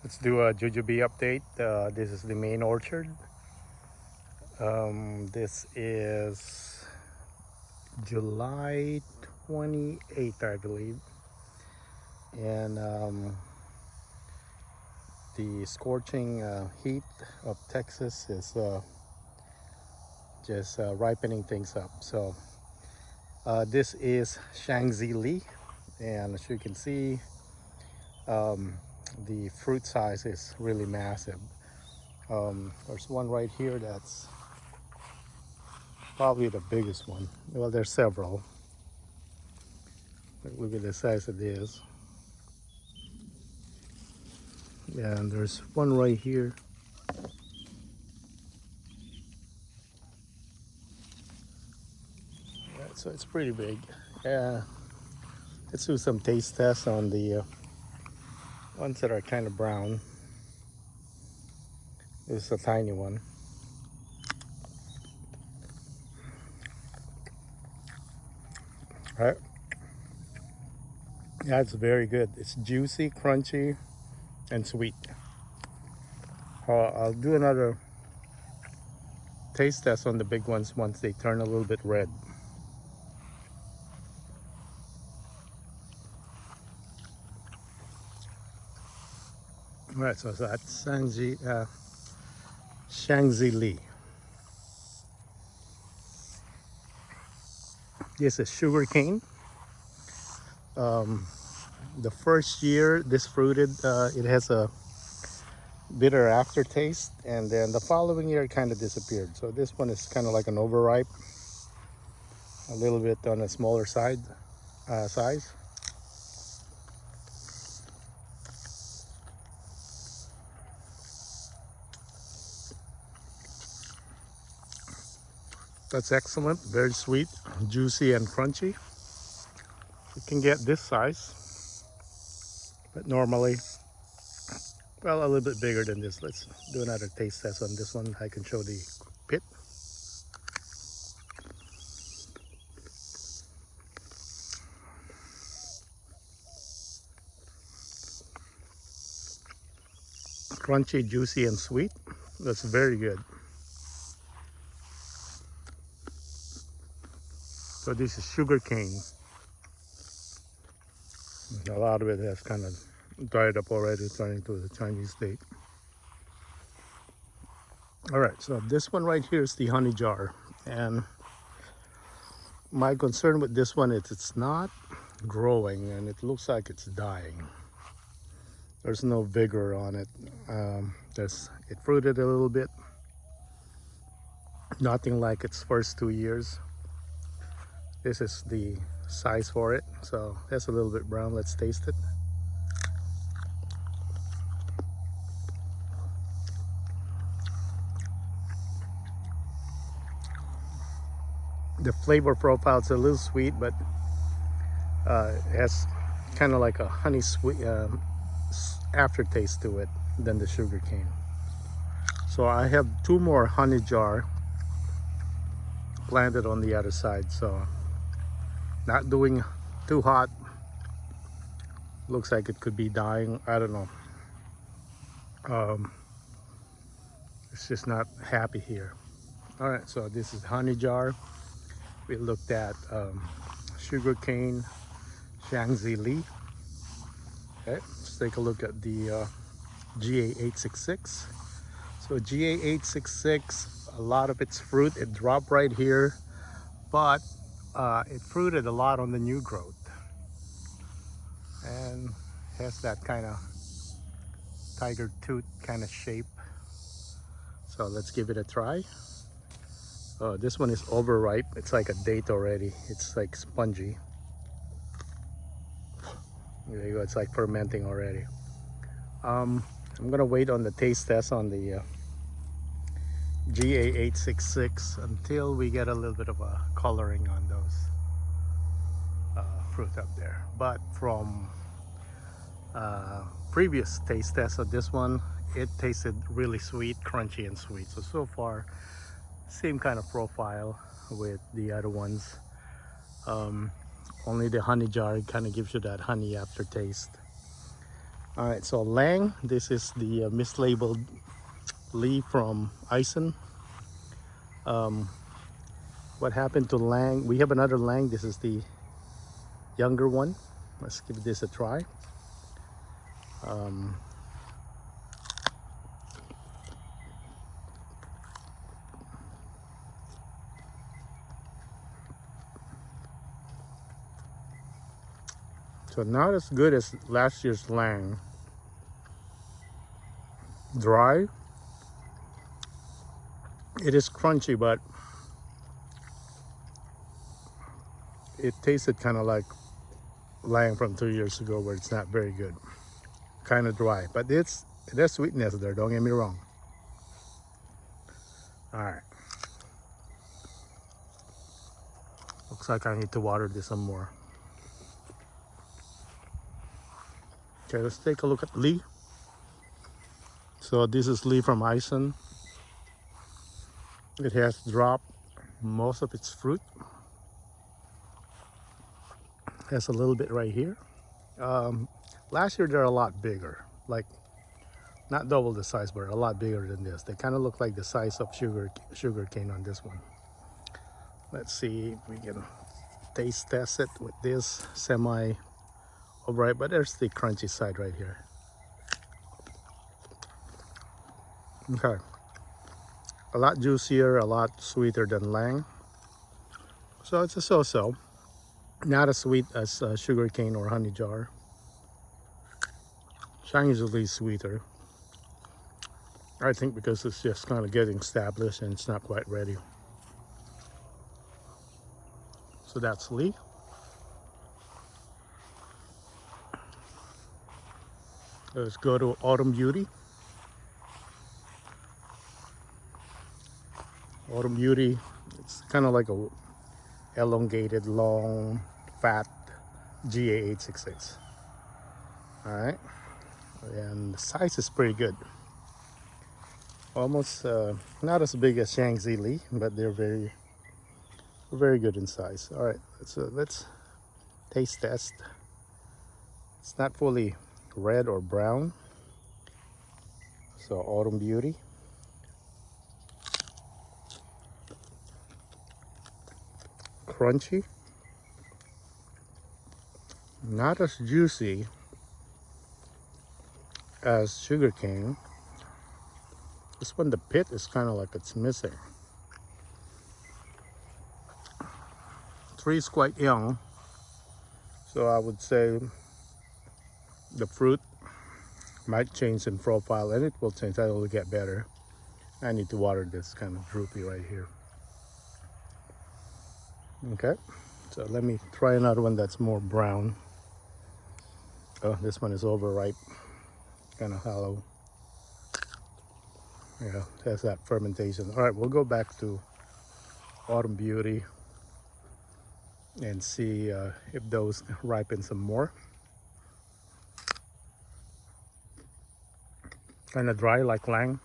Let's do a Jujube update. This is the main orchard. This is July 28th, I believe. And the scorching heat of Texas is just ripening things up. So this is Shangzi Lee. And as you can see, the fruit size is really massive. There's one right here that's probably the biggest one. Well, there's several. Look at the size of this. And there's one right here. Yeah, so it's pretty big. Yeah. Let's do some taste tests on the ones that are kind of brown. This is a tiny one. All right. Yeah, it's very good. It's juicy, crunchy, and sweet. I'll do another taste test on the big ones once they turn a little bit red. All right, so that's Shangzi Lee. This is sugar cane. The first year this fruited, it has a bitter aftertaste, and then the following year it kind of disappeared. So this one is kind of like an overripe, a little bit on a smaller size. That's excellent, very sweet, juicy and crunchy. You can get this size, but normally, well, a little bit bigger than this. Let's do another taste test on this one. I can show the pit. Crunchy, juicy, and sweet. That's very good. So this is sugar cane. A lot of it has kind of dried up already, turning to the Chinese date. All right, so this one right here is the honey jar. And my concern with this one is it's not growing and it looks like it's dying. There's no vigor on it. It fruited a little bit. Nothing like its first 2 years. This is the size for it. So that's a little bit brown. Let's taste it. The flavor profile is a little sweet, but it has kind of like a honey sweet aftertaste to it than the sugar cane. So I have 2 more honey jar planted on the other side, so not doing too hot. Looks like it could be dying. I don't know. It's just not happy here. All right, so this is honey jar. We looked at sugar cane, Shangzi Lee. Okay, let's take a look at the GA866. So GA866, a lot of its fruit, it dropped right here, but it fruited a lot on the new growth and has that kind of tiger tooth kind of shape. So let's give it a try. Oh, this one is overripe. It's like a date already. It's like spongy. There you go. It's like fermenting already. I'm gonna wait on the taste test on the GA866 until we get a little bit of a coloring on those fruit up there. But from previous taste tests of this one, it tasted really sweet, crunchy, and sweet. So far, same kind of profile with the other ones. Only the honey jar kind of gives you that honey aftertaste. All right, so Lang, this is the mislabeled Lee from Ison. What happened to Lang? We have another Lang. This is the younger one. Let's give this a try. So not as good as last year's Lang. Dry. It is crunchy, but it tasted kind of like Lang from 2 years ago, where it's not very good. Kind of dry, but there's sweetness there, don't get me wrong. All right. Looks like I need to water this some more. Okay, let's take a look at Lee. So this is Lee from Ison. It has dropped most of its fruit. Has a little bit right here. Last year they're a lot bigger, like not double the size, but a lot bigger than this. They kind of look like the size of sugar cane on this one. Let's see if we can taste test it with this semi alright, but there's the crunchy side right here. Okay, a lot juicier, a lot sweeter than Lang. So it's a so-so. Not as sweet as sugar cane or honey jar. Shangzi Lee sweeter. I think because it's just kind of getting established and it's not quite ready. So that's Lee. Let's go to Autumn Beauty. Autumn Beauty, it's kind of like a elongated, long, fat GA866. All right, and the size is pretty good. Almost not as big as Shangzi Lee, but they're very good in size. All right, let's taste test. It's not fully red or brown. So Autumn Beauty. Crunchy. Not as juicy as sugarcane. This one, the pit is kind of like it's missing. Tree is quite young, so I would say the fruit might change in profile, and it will change. That will get better. I need to water this kind of droopy right here. Okay, so let me try another one that's more brown. Oh, this one is overripe, kind of hollow. Yeah, it has that fermentation. All right, we'll go back to Autumn Beauty and see if those ripen some more. Kind of dry like Lang.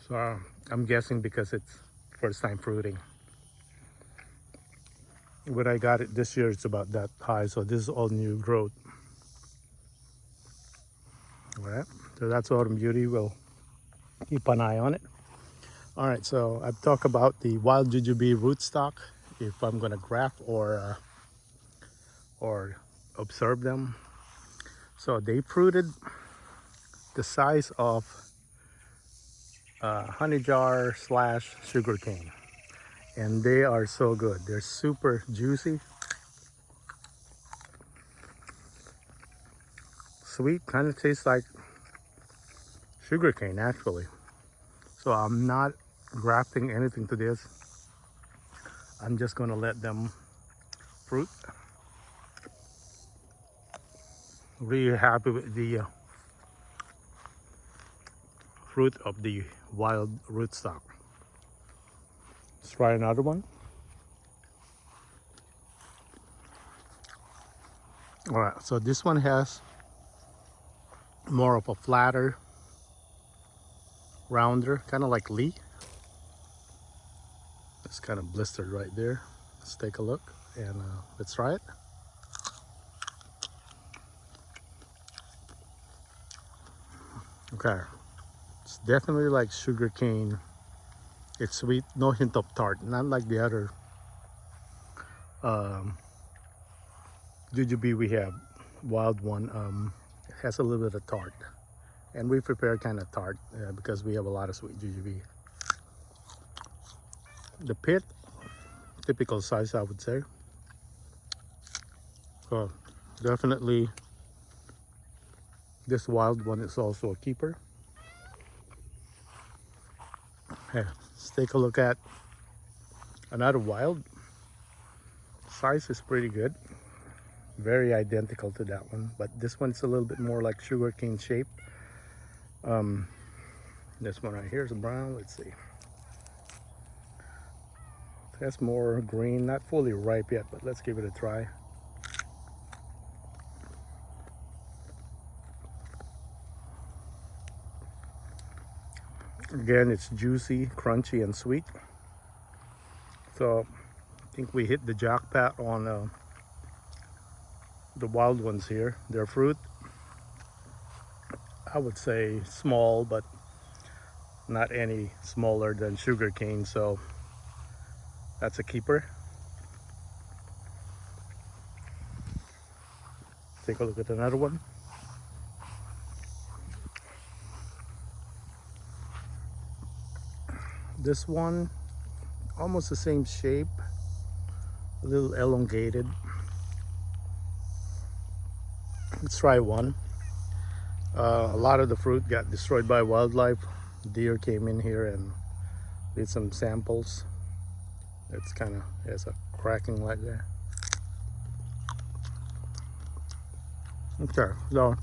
So I'm guessing because it's first time fruiting. When I got it this year, it's about that high, so this is all new growth. All right, so that's Autumn Beauty. We'll keep an eye on it. All right, so I've talked about the wild Jujube rootstock, if I'm gonna graft or observe them. So they fruited the size of honey jar / sugar cane, and they are so good. They're super juicy, sweet, kind of tastes like sugar cane actually. So I'm not grafting anything to this. I'm just gonna let them fruit. Really happy with the fruit of the wild rootstock. Let's try another one. All right, so this one has more of a flatter, rounder, kind of like Lee. It's kind of blistered right there. Let's take a look and let's try it. Okay, it's definitely like sugar cane. It's sweet, no hint of tart, not like the other Jujube we have, wild one. It has a little bit of tart, and we prepare kind of tart because we have a lot of sweet Jujube. The pit, typical size I would say. So definitely this wild one is also a keeper. Hey, let's take a look at another wild. Size is pretty good, very identical to that one, but this one's a little bit more like sugarcane shape. This one right here is brown. Let's see, that's more green, not fully ripe yet, but let's give it a try. Again, it's juicy, crunchy, and sweet. So I think we hit the jackpot on the wild ones here. Their fruit, I would say small, but not any smaller than sugarcane, so that's a keeper. Take a look at another one. This one, almost the same shape, a little elongated. Let's try one. A lot of the fruit got destroyed by wildlife. Deer came in here and did some samples. It's kind of has a cracking like that. Okay, so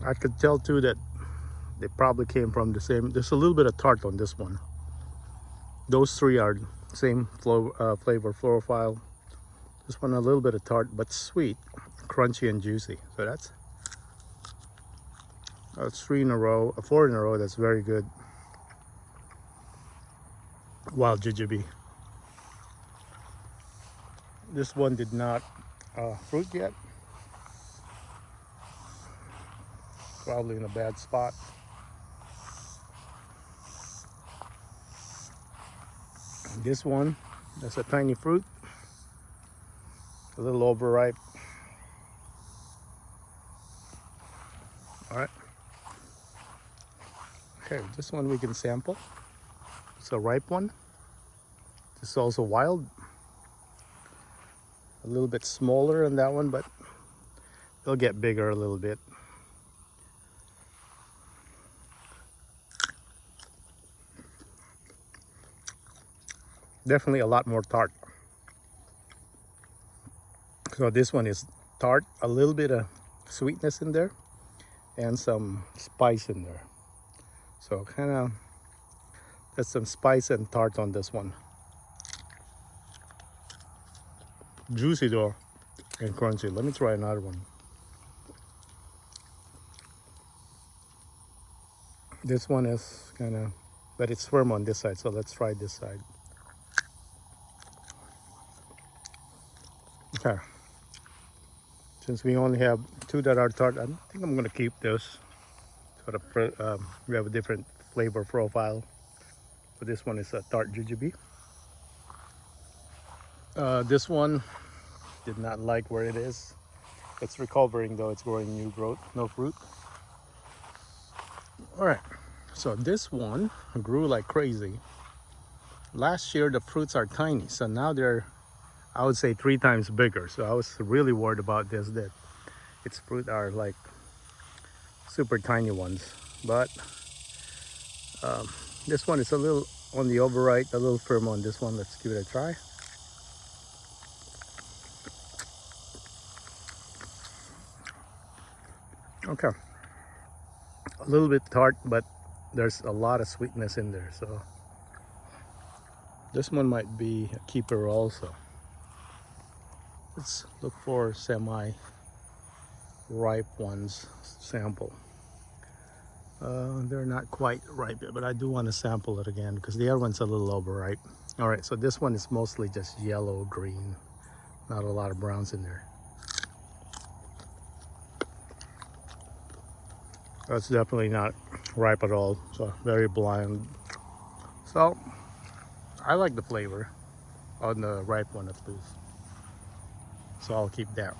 I could tell too that they probably came from the same. There's a little bit of tart on this one. Those three are same flavor profile. This one a little bit of tart, but sweet, crunchy, and juicy. So that's 4 in a row. That's very good. Wild Jujube. This one did not fruit yet. Probably in a bad spot. This one, that's a tiny fruit, a little overripe. All right. Okay, this one we can sample. It's a ripe one. This is also wild. A little bit smaller than that one, but they'll get bigger a little bit. Definitely a lot more tart. So this one is tart, a little bit of sweetness in there, and some spice in there. So kind of, there's some spice and tart on this one. Juicy though, and crunchy. Let me try another one. This one is kind of, but it's firm on this side, so let's try this side. Okay, since we only have 2 that are tart, I think I'm gonna keep this. Sort of, we have a different flavor profile. So this one is a tart Jujube. This one did not like where it is. It's recovering though, it's growing new growth, no fruit. All right, so this one grew like crazy. Last year the fruits are tiny, so now they're, I would say 3 times bigger. So I was really worried about this, that its fruit are like super tiny ones. But this one is a little on the overripe, a little firm on this one. Let's give it a try. Okay, a little bit tart, but there's a lot of sweetness in there. So this one might be a keeper also. Let's look for semi-ripe ones, sample. They're not quite ripe yet, but I do want to sample it again because the other one's a little overripe. All right, so this one is mostly just yellow, green, not a lot of browns in there. That's definitely not ripe at all. So very bland. So I like the flavor on the ripe one at least. So I'll keep that.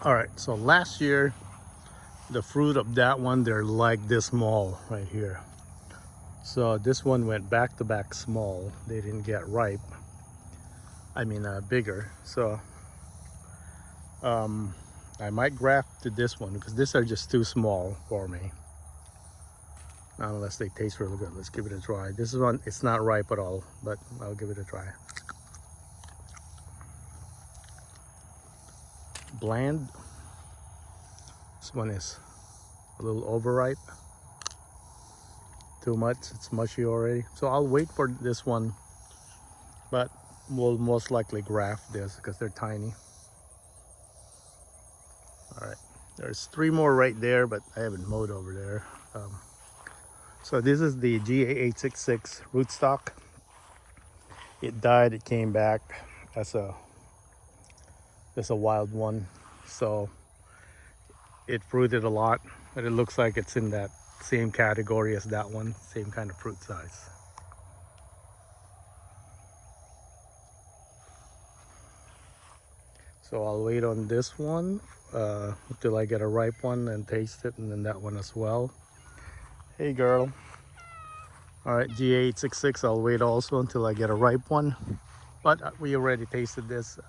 All right, so last year, the fruit of that one, they're like this small right here. So this one went back to back small. They didn't get ripe. I mean bigger. So I might graft to this one because these are just too small for me. Not unless they taste really good. Let's give it a try. This is one, it's not ripe at all, but I'll give it a try. Bland. This one is a little overripe. Too much, it's mushy already. So I'll wait for this one, but we'll most likely graft this because they're tiny. All right, there's 3 more right there, but I haven't mowed over there. So this is the GA866 rootstock. It died, it came back as a wild one. So it fruited a lot, but it looks like it's in that same category as that one, same kind of fruit size. So I'll wait on this one until I get a ripe one and taste it, and then that one as well. Hey girl. All right, GA866, I'll wait also until I get a ripe one. But we already tasted this.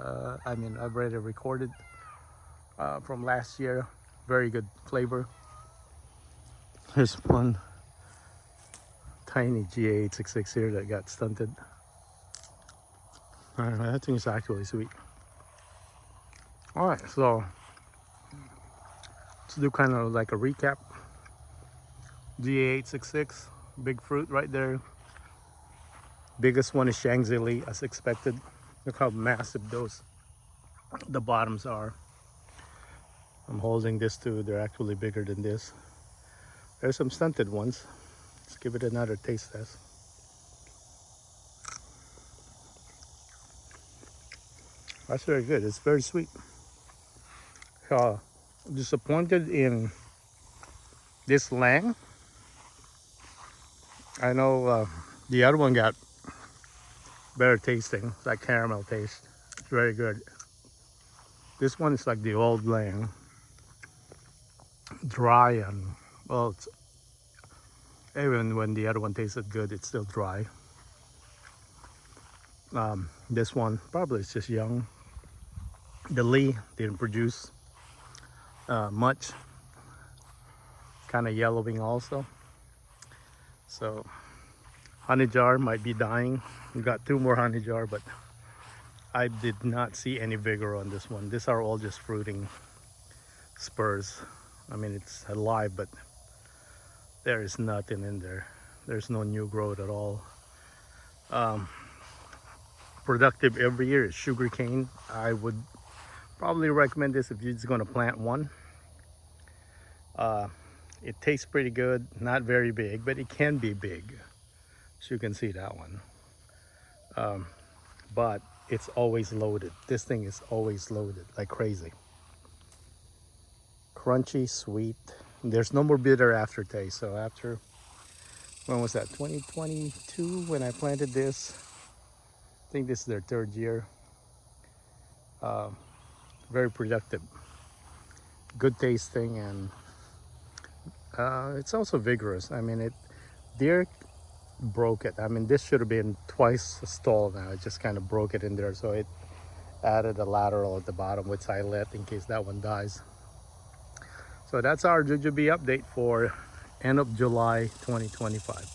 I mean, I've already recorded from last year. Very good flavor. There's one tiny GA866 here that got stunted. All right, that thing is actually sweet. All right, so let's do kind of like a recap. GA866, big fruit right there. Biggest one is Shangzi Lee, as expected. Look how massive the bottoms are. I'm holding this too. They're actually bigger than this. There's some stunted ones. Let's give it another taste test. That's very good. It's very sweet. Disappointed in this Lang. I know the other one got better tasting. It's like caramel taste. It's very good. This one is like the old Lang. Dry and, well, it's, even when the other one tasted good, it's still dry. This one probably is just young. The Lee didn't produce much. Kind of yellowing also. So honey jar might be dying. We got 2 more honey jar, but I did not see any vigor on this one. These are all just fruiting spurs. I mean, it's alive, but there is nothing in there. There's no new growth at all. Productive every year is sugarcane. I would probably recommend this if you're just going to plant one. It tastes pretty good, not very big, but it can be big. So you can see that one. But it's always loaded. This thing is always loaded like crazy. Crunchy, sweet. There's no more bitter aftertaste. So after, when was that? 2022 when I planted this. I think this is their 3rd year. Very productive. Good tasting, and it's also vigorous. I mean, deer broke it. I mean, this should have been twice as tall now. It just kind of broke it in there. So it added a lateral at the bottom, which I let in case that one dies. So that's our Jujube update for end of July 2025.